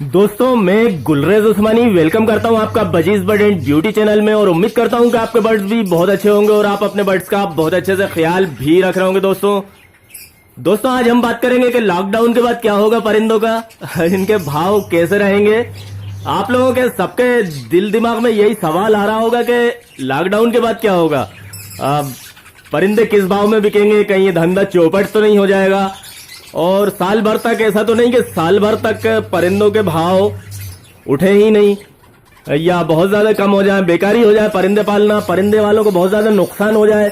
दोस्तों मैं गुलरेज उस्मानी वेलकम करता हूं आपका budgies bird and beauty channel में और उम्मीद करता हूं कि आपके बर्ड्स भी बहुत अच्छे होंगे और आप अपने बर्ड्स का बहुत अच्छे से ख्याल भी रख रहे होंगे। दोस्तों आज हम बात करेंगे कि लॉकडाउन के बाद क्या होगा परिंदों का, इनके भाव कैसे रहेंगे। आप लोगों के सबके दिल दिमाग में यही सवाल आ रहा होगा कि लॉकडाउन के बाद क्या होगा, परिंदे किस भाव में बिकेंगे, कहीं ये धंधा चौपट तो नहीं हो जाएगा। और साल भर तक ऐसा तो नहीं कि साल भर तक परिंदों के भाव उठे ही नहीं या बहुत ज्यादा कम हो जाए, बेकारी हो जाए परिंदे पालना, परिंदे वालों को बहुत ज्यादा नुकसान हो जाए।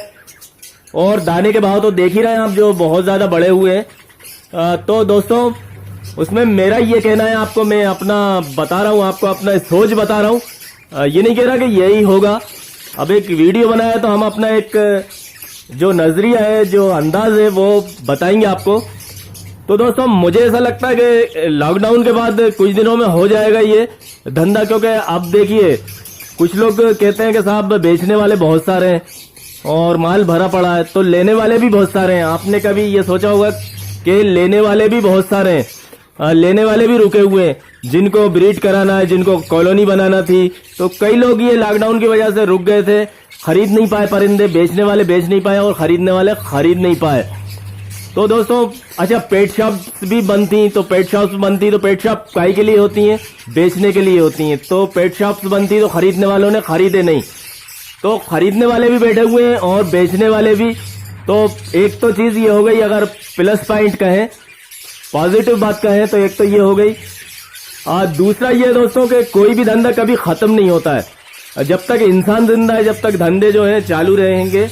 और दाने के भाव तो देख ही रहे हैं आप जो बहुत ज्यादा बढ़े हुए हैं। तो दोस्तों उसमें मेरा ये कहना है आपको, मैं अपना बता रहा हूँ, आपको अपना सोच बता रहा हूँ, ये नहीं कह रहा कि यही होगा। अब एक वीडियो बनाया तो हम अपना एक जो नजरिया है, जो अंदाज है वो बताएंगे आपको। तो दोस्तों मुझे ऐसा लगता है कि लॉकडाउन के बाद कुछ दिनों में हो जाएगा ये धंधा, क्योंकि अब देखिए कुछ लोग कहते हैं कि साहब बेचने वाले बहुत सारे हैं और माल भरा पड़ा है, तो लेने वाले भी बहुत सारे हैं। आपने कभी ये सोचा होगा कि लेने वाले भी बहुत सारे हैं, लेने वाले भी रुके हुए हैं, जिनको ब्रीड कराना है, जिनको कॉलोनी बनाना थी। तो कई लोग ये लॉकडाउन की वजह से रुक गए थे, खरीद नहीं पाए परिंदे, बेचने वाले बेच नहीं पाए और खरीदने वाले खरीद नहीं पाए। तो दोस्तों अच्छा, पेट शॉप्स भी बनती, तो पेट शॉप्स बनती तो पेट शॉप काई के लिए होती हैं, बेचने के लिए होती हैं। तो पेट शॉप्स बनती तो खरीदने वालों ने खरीदे नहीं, तो खरीदने वाले भी बैठे हुए हैं और बेचने वाले भी। तो एक तो चीज ये हो गई, अगर प्लस पॉइंट कहें, पॉजिटिव बात कहें तो एक तो ये हो गई। दूसरा ये दोस्तों कि कोई भी धंधा कभी खत्म नहीं होता है, जब तक इंसान जिंदा है जब तक धंधे जो है चालू रहेंगे,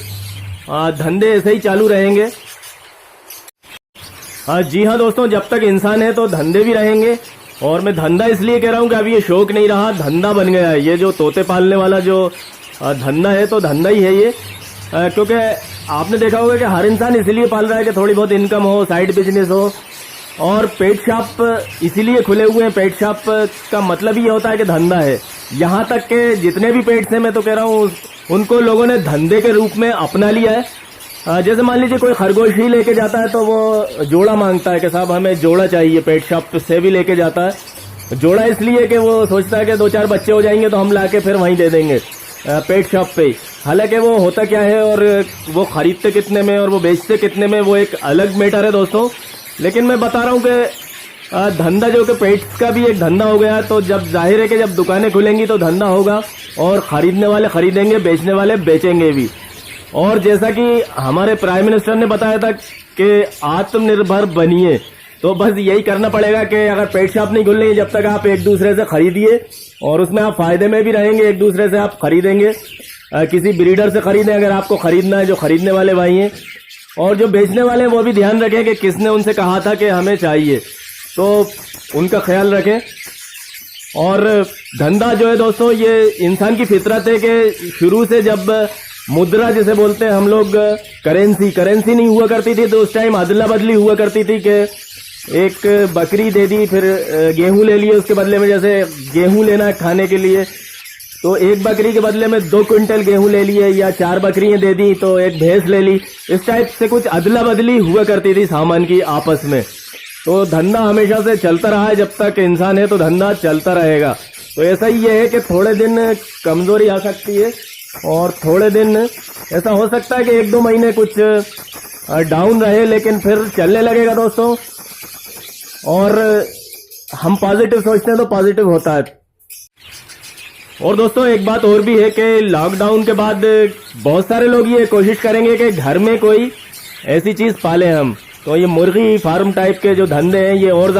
धंधे ऐसे ही चालू रहेंगे। जी हाँ दोस्तों, जब तक इंसान है तो धंधे भी रहेंगे। और मैं धंधा इसलिए कह रहा हूँ कि अभी ये शौक नहीं रहा, धंधा बन गया है। ये जो तोते पालने वाला जो धंधा है तो धंधा ही है ये, क्योंकि आपने देखा होगा कि हर इंसान इसलिए पाल रहा है कि थोड़ी बहुत इनकम हो, साइड बिजनेस हो। और पेट शॉप इसीलिए खुले हुए हैं, पेट शॉप का मतलब ये होता है कि धंधा है। यहाँ तक के जितने भी पेट्स हैं मैं तो कह रहा हूँ उनको लोगों ने धंधे के रूप में अपना लिया है। जैसे मान लीजिए कोई खरगोश ही लेके जाता है तो वो जोड़ा मांगता है कि साहब हमें जोड़ा चाहिए, पेट शॉप से भी लेके जाता है जोड़ा, इसलिए कि वो सोचता है कि 2-4 बच्चे हो जाएंगे तो हम लाके फिर वहीं दे देंगे पेट शॉप पे। हालांकि वो होता क्या है और वो खरीदते कितने में और वो बेचते कितने में, वो एक अलग मैटर है दोस्तों। लेकिन मैं बता रहा हूँ कि धंधा जो कि पेट्स का भी एक धंधा हो गया, तो जब जाहिर है कि जब दुकानें खुलेंगी तो धंधा होगा और खरीदने वाले खरीदेंगे, बेचने वाले बेचेंगे भी। और जैसा कि हमारे प्राइम मिनिस्टर ने बताया था कि आत्मनिर्भर बनिए, तो बस यही करना पड़ेगा कि अगर पेट शॉप नहीं खुल रही जब तक आप एक दूसरे से खरीदिए और उसमें आप फायदे में भी रहेंगे, एक दूसरे से आप खरीदेंगे, किसी ब्रीडर से खरीदें अगर आपको खरीदना है, जो खरीदने वाले भाई हैं। और जो बेचने वाले हैं वो भी ध्यान रखें कि किसने उनसे कहा था कि हमें चाहिए, तो उनका ख्याल रखें। और धंधा जो है दोस्तों ये इंसान की फितरत है कि शुरू से जब मुद्रा जिसे बोलते हैं हम लोग, करेंसी नहीं हुआ करती थी तो उस टाइम अदला बदली हुआ करती थी कि एक बकरी दे दी, फिर गेहूं ले लिए उसके बदले में, जैसे गेहूं लेना है खाने के लिए तो एक बकरी के बदले में 2 क्विंटल गेहूं ले लिए, या 4 बकरियां दे दी तो एक भैंस ले ली। इस टाइप से कुछ अदला बदली हुआ करती थी सामान की आपस में। तो धंधा हमेशा से चलता रहा है, जब तक इंसान है तो धंधा चलता रहेगा। तो ऐसा ही ये है कि थोड़े दिन कमजोरी आ सकती है और थोड़े दिन ऐसा हो सकता है कि 1-2 महीने कुछ डाउन रहे, लेकिन फिर चलने लगेगा दोस्तों। और हम पॉजिटिव सोचते हैं तो पॉजिटिव होता है। और दोस्तों एक बात और भी है कि लॉकडाउन के बाद बहुत सारे लोग ये कोशिश करेंगे कि घर में कोई ऐसी चीज पालें हम, तो ये मुर्गी फार्म टाइप के जो धंधे हैं ये और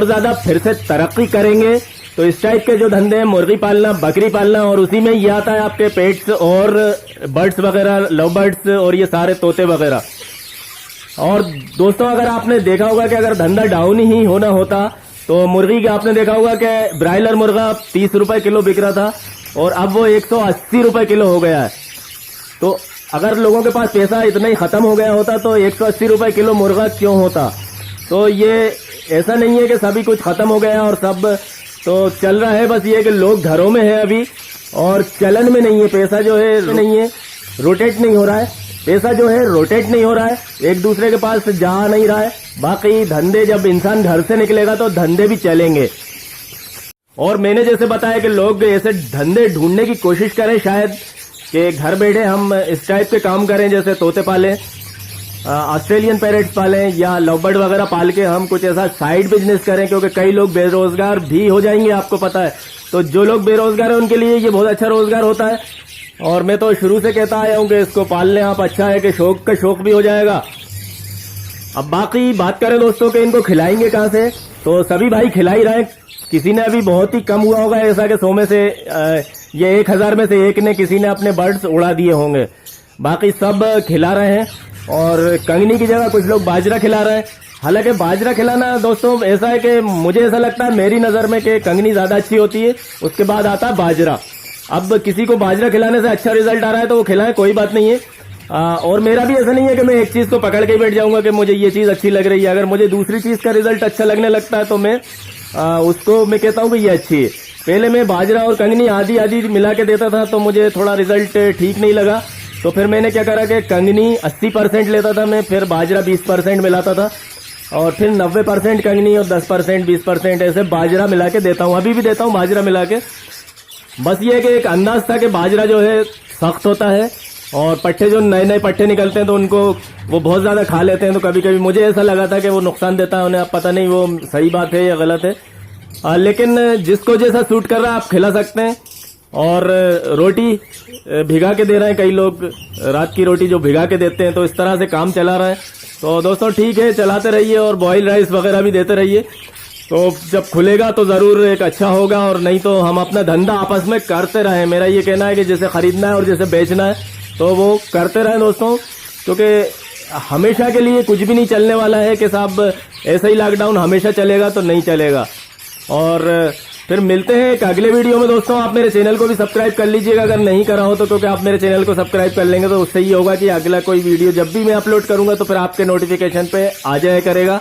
ज्यादा फिर से तरक्की करेंगे। तो इस टाइप के जो धंधे हैं, मुर्गी पालना, बकरी पालना, और उसी में ये आता है आपके पेट्स और बर्ड्स वगैरह, लव बर्ड्स और ये सारे तोते वगैरह। और दोस्तों अगर आपने देखा होगा कि अगर धंधा डाउन ही होना होता तो मुर्गी का आपने देखा होगा कि ब्रायलर मुर्गा 30 रुपए किलो बिक रहा था और अब वो 180 रुपए किलो हो गया है। तो अगर लोगों के पास पैसा इतना ही खत्म हो गया होता तो 180 रुपए किलो मुर्गा क्यों होता। तो ये ऐसा नहीं है कि सभी कुछ खत्म हो गया और सब तो चल रहा है, बस ये कि लोग घरों में है अभी और चलन में नहीं है, पैसा जो है नहीं है, रोटेट नहीं हो रहा है। पैसा जो है रोटेट नहीं हो रहा है, एक दूसरे के पास जा नहीं रहा है। बाकी धंधे, जब इंसान घर से निकलेगा तो धंधे भी चलेंगे। और मैंने जैसे बताया कि लोग ऐसे धंधे ढूंढने की कोशिश करें, शायद कि घर बैठे हम इस टाइप के काम करें, जैसे तोते पालें, ऑस्ट्रेलियन पैरेट्स पालें या लवबर्ड वगैरह पाल के हम कुछ ऐसा साइड बिजनेस करें, क्योंकि कई लोग बेरोजगार भी हो जाएंगे, आपको पता है। तो जो लोग बेरोजगार हैं उनके लिए ये बहुत अच्छा रोजगार होता है। और मैं तो शुरू से कहता आया हूं कि इसको पाल लें आप, अच्छा है कि शौक का शौक भी हो जाएगा। अब बाकी बात करें दोस्तों कि इनको खिलाएंगे कहाँ से, तो सभी भाई खिला ही रहे हैं। किसी ने अभी बहुत ही कम हुआ होगा ऐसा कि 100 में से ये 1000 में से एक ने किसी ने अपने बर्ड्स उड़ा दिए होंगे, बाकी सब खिला रहे हैं। और कंगनी की जगह कुछ लोग बाजरा खिला रहे हैं। हालांकि बाजरा खिलाना दोस्तों ऐसा है कि मुझे ऐसा लगता है मेरी नजर में कि कंगनी ज्यादा अच्छी होती है, उसके बाद आता है बाजरा। अब किसी को बाजरा खिलाने से अच्छा रिजल्ट आ रहा है तो वो खिलाए, कोई बात नहीं है। और मेरा भी ऐसा नहीं है कि मैं एक चीज को पकड़ के बैठ जाऊंगा कि मुझे ये चीज अच्छी लग रही है। अगर मुझे दूसरी चीज का रिजल्ट अच्छा लगने लगता है तो मैं उसको मैं कहता हूँ कि ये अच्छी है। पहले मैं बाजरा और कंगनी आधी आधी मिला के देता था तो मुझे थोड़ा रिजल्ट ठीक नहीं लगा, तो फिर मैंने क्या करा कि कंगनी 80% लेता था मैं, फिर बाजरा 20% मिलाता था, और फिर 90% कंगनी और 10% 20% ऐसे बाजरा मिला के देता हूँ। अभी भी देता हूँ बाजरा मिला के। बस ये है कि एक अंदाज था कि बाजरा जो है सख्त होता है, और पट्टे जो नए नए पट्टे निकलते हैं तो उनको वो बहुत ज्यादा खा लेते हैं, तो कभी कभी मुझे ऐसा लगा था कि वो नुकसान देता है उन्हें। अब पता नहीं वो सही बात है या गलत है, लेकिन जिसको जैसा सूट कर रहा है आप खिला सकते हैं। और रोटी भिगा के दे रहे हैं कई लोग, रात की रोटी जो भिगा के देते हैं, तो इस तरह से काम चला रहा है। तो दोस्तों ठीक है, चलाते रहिए और बॉयल राइस वगैरह भी देते रहिए, तो जब खुलेगा तो जरूर एक अच्छा होगा। और नहीं तो हम अपना धंधा आपस में करते रहें। मेरा ये कहना है कि जैसे खरीदना है और जैसे बेचना है तो वो करते रहें दोस्तों, क्योंकि हमेशा के लिए कुछ भी नहीं चलने वाला है कि साहब ऐसा ही लॉकडाउन हमेशा चलेगा, तो नहीं चलेगा। और फिर मिलते हैं एक अगले वीडियो में दोस्तों। आप मेरे चैनल को भी सब्सक्राइब कर लीजिएगा अगर नहीं करा हो तो, क्योंकि आप मेरे चैनल को सब्सक्राइब कर लेंगे तो उससे ये होगा कि अगला कोई वीडियो जब भी मैं अपलोड करूंगा तो फिर आपके नोटिफिकेशन पे आ जाया करेगा।